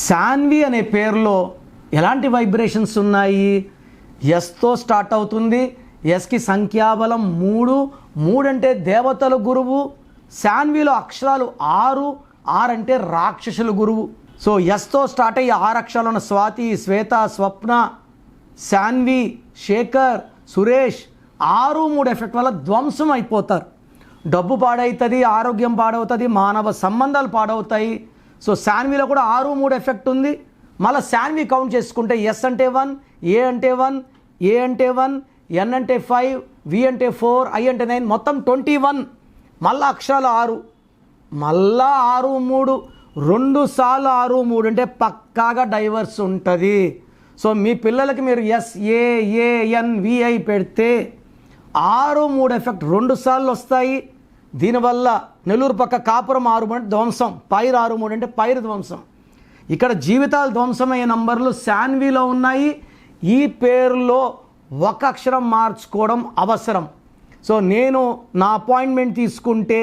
శాన్వి అనే పేరులో ఎలాంటి వైబ్రేషన్స్ ఉన్నాయి? ఎస్తో స్టార్ట్ అవుతుంది. ఎస్కి సంఖ్యాబలం 3. 3 అంటే దేవతల గురువు. శాన్విలో అక్షరాలు 6. 6 అంటే రాక్షసుల గురువు. సో ఎస్తో స్టార్ట్ అయ్యి 6 అక్షరాలు ఉన్న స్వాతి, శ్వేత, స్వప్న, శాన్వి, శేఖర్, సురేష్ 6, 3 ఎఫెక్ట్ వల్ల ధ్వంసం అయిపోతారు. డబ్బు పాడవుతుంది, ఆరోగ్యం పాడవుతుంది, మానవ సంబంధాలు పాడవుతాయి. సో శాన్విలో కూడా 6, 3 ఎఫెక్ట్ ఉంది. మళ్ళీ శాన్వి కౌంట్ చేసుకుంటే ఎస్ అంటే 1, ఏ అంటే 1, ఏ అంటే 1, ఎన్ అంటే 5, వి అంటే 4, ఐ అంటే 9, మొత్తం 21. మళ్ళీ అక్షరాలు 6, మళ్ళా 6, 3, 2 సార్లు 6, 3 అంటే పక్కాగా డైవర్స్ ఉంటుంది. సో మీ పిల్లలకి మీరు ఎస్, ఏ, ఎన్, విఐ పెడితే 6, 3 ఎఫెక్ట్ 2 సార్లు వస్తాయి. దీనివల్ల నెల్లూరు పక్క కాపురం 6 అంటే ధ్వంసం, పైరు 6, 3 అంటే పైరు ధ్వంసం. ఇక్కడ జీవితాలు ధ్వంసమయ్యే నంబర్లు శాన్విలో ఉన్నాయి. ఈ పేరులో ఒక అక్షరం మార్చుకోవడం అవసరం. సో నేను నా అపాయింట్మెంట్ తీసుకుంటే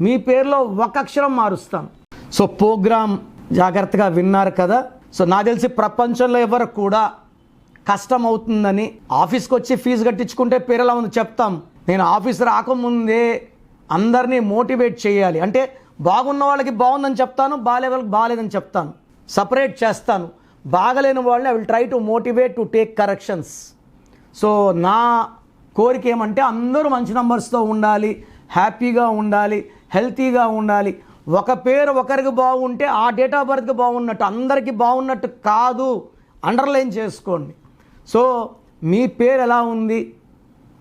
మీ పేరులో ఒక అక్షరం మారుస్తాను. సో ప్రోగ్రామ్ జాగ్రత్తగా విన్నారు కదా. సో నాకు తెలిసి ప్రపంచంలో ఎవరు కూడా కష్టం అవుతుందని ఆఫీస్కి వచ్చి ఫీజు కట్టించుకుంటే పేరు ఎలా ఉంది చెప్తాం. నేను ఆఫీస్ రాకముందే అందరినీ మోటివేట్ చేయాలి. అంటే బాగున్న వాళ్ళకి బాగుందని చెప్తాను, బాగాలే వాళ్ళకి బాగాలేదని చెప్తాను, సపరేట్ చేస్తాను. బాగలేని వాళ్ళని I will try to motivate to take corrections. So నా కోరిక ఏమంటే అందరూ మంచి నంబర్స్తో ఉండాలి, హ్యాపీగా ఉండాలి, హెల్తీగా ఉండాలి. ఒక పేరు ఒకరికి బాగుంటే ఆ డేట్ ఆఫ్ బర్త్కి బాగున్నట్టు, అందరికీ బాగున్నట్టు కాదు. అండర్లైన్ చేసుకోండి. సో మీ పేరు ఎలా ఉంది?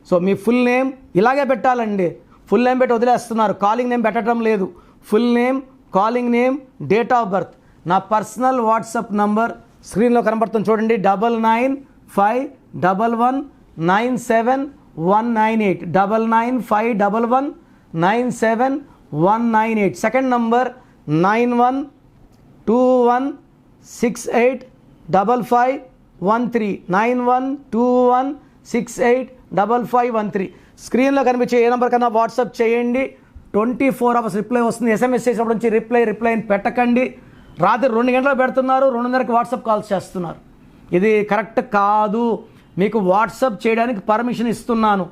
సో మీ ఫుల్ నేమ్ ఇలాగే పెట్టాలండి. ఫుల్ నేమ్ పెట్టి వదిలేస్తున్నారు, కాలింగ్ నేమ్ పెట్టడం లేదు. Full name, calling name, date of birth. నా పర్సనల్ వాట్సాప్ నంబర్ స్క్రీన్లో కనబడుతుంది చూడండి, 9951197198, 9951197198. Second number 9121685513, 9121685513. స్క్రీన్లో కనిపించే ఏ నెంబర్ కన్నా వాట్సాప్ చేయండి. 24 అవర్స్ రిప్లై వస్తుంది. ఎస్ఎంఎస్ చేసినప్పుడు నుంచి రిప్లై పెట్టకండి. రాత్రి 2 గంటలు పెడుతున్నారు, 2:30కి వాట్సాప్ కాల్స్ చేస్తున్నారు. ఇది కరెక్ట్ కాదు. మీకు వాట్సాప్ చేయడానికి పర్మిషన్ ఇస్తున్నాను.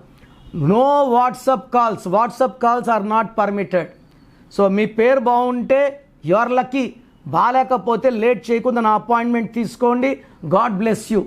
No WhatsApp calls are not permitted. So మీ పేరు బాగుంటే యు ఆర్ లక్కీ, బాగాలేకపోతే లేట్ చేయకుండా నా అపాయింట్మెంట్ తీసుకోండి. God bless you.